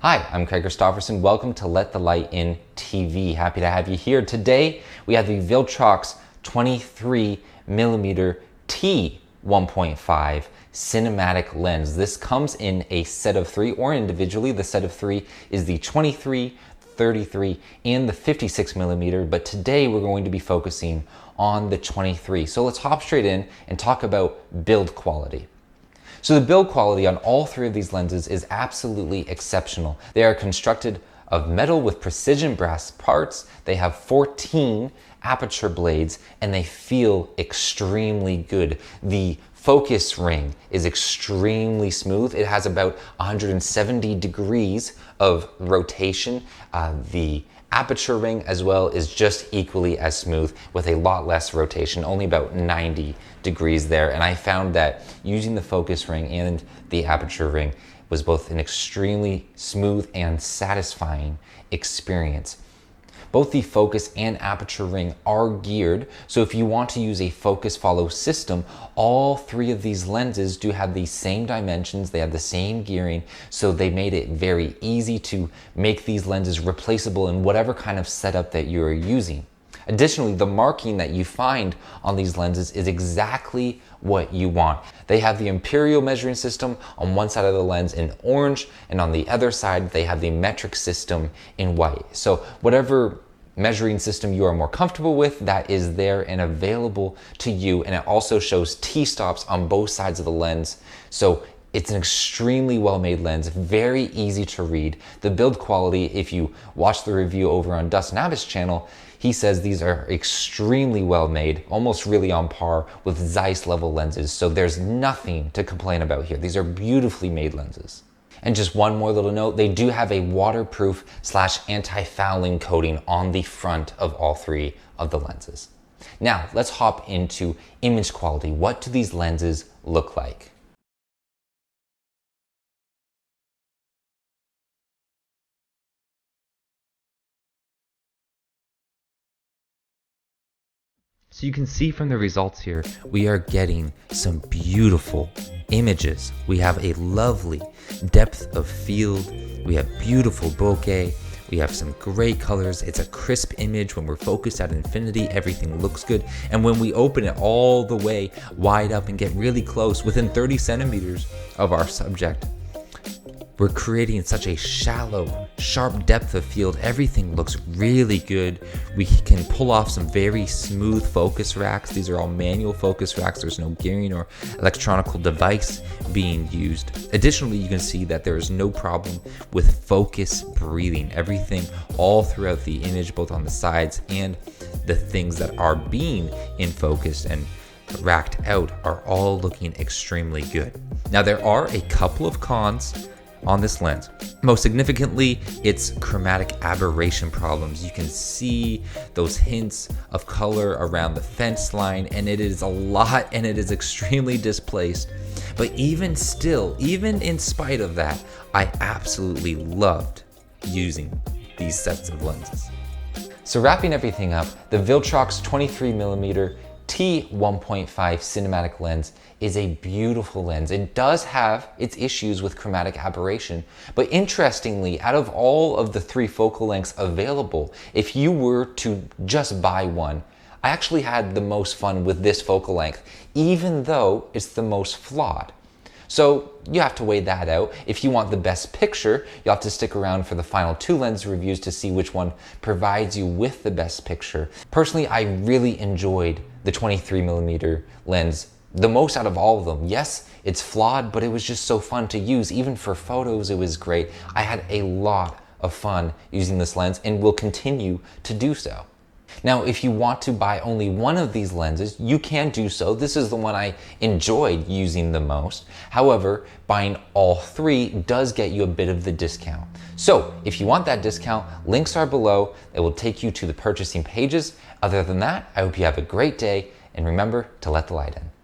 Hi, I'm Craig Christoffersen. Welcome to Let the Light In TV. Happy to have you here. Today, we have the Viltrox 23mm T1.5 cinematic lens. This comes in a set of 3 or individually. The set of 3 is the 23, 33, and the 56mm, but today we're going to be focusing on the 23. So let's hop straight in and talk about build quality. So the build quality on all 3 of these lenses is absolutely exceptional. They are constructed of metal with precision brass parts. They have 14 aperture blades and they feel extremely good. The focus ring is extremely smooth. It has about 170 degrees of rotation. The aperture ring as well is just equally as smooth with a lot less rotation, only about 90 degrees there. And I found that using the focus ring and the aperture ring was both an extremely smooth and satisfying experience. Both the focus and aperture ring are geared, so if you want to use a focus follow system, all 3 of these lenses do have the same dimensions, they have the same gearing, so they made it very easy to make these lenses replaceable in whatever kind of setup that you are using. Additionally, the marking that you find on these lenses is exactly what you want. They have the imperial measuring system on one side of the lens in orange, and on the other side, they have the metric system in white. So whatever measuring system you are more comfortable with, that is there and available to you. And it also shows T-stops on both sides of the lens. So it's an extremely well-made lens, very easy to read. The build quality, if you watch the review over on Dustin Abbott's channel, he says these are extremely well made, almost really on par with Zeiss level lenses. So there's nothing to complain about here. These are beautifully made lenses. And just one more little note, they do have a waterproof / anti-fouling coating on the front of all 3 of the lenses. Now, let's hop into image quality. What do these lenses look like? So you can see from the results here, we are getting some beautiful images. We have a lovely depth of field. We have beautiful bokeh. We have some great colors. It's a crisp image. When we're focused at infinity, everything looks good. And when we open it all the way wide up and get really close, within 30 centimeters of our subject, we're creating such a shallow, sharp depth of field. Everything looks really good. We can pull off some very smooth focus racks. These are all manual focus racks. There's no gearing or electronical device being used. Additionally, you can see that there is no problem with focus breathing. Everything all throughout the image, both on the sides and the things that are being in focus and racked out, are all looking extremely good. Now, there are a couple of cons on this lens. Most significantly, it's chromatic aberration problems. You can see those hints of color around the fence line, and it is a lot and it is extremely displaced. But even still, even in spite of that, I absolutely loved using these sets of lenses. So wrapping everything up, the Viltrox 23mm T1.5 cinematic lens is a beautiful lens. It does have its issues with chromatic aberration, but interestingly, out of all of the 3 focal lengths available, if you were to just buy one, I actually had the most fun with this focal length, even though it's the most flawed. So you have to weigh that out. If you want the best picture, you'll have to stick around for the final 2 lens reviews to see which one provides you with the best picture. Personally, I really enjoyed the 23mm lens the most out of all of them. Yes, it's flawed, but it was just so fun to use. Even for photos, it was great. I had a lot of fun using this lens and will continue to do so. Now, if you want to buy only one of these lenses, you can do so. This is the one I enjoyed using the most. However, buying all 3 does get you a bit of the discount. So if you want that discount, links are below. It will take you to the purchasing pages. Other than that, I hope you have a great day, and remember to let the light in.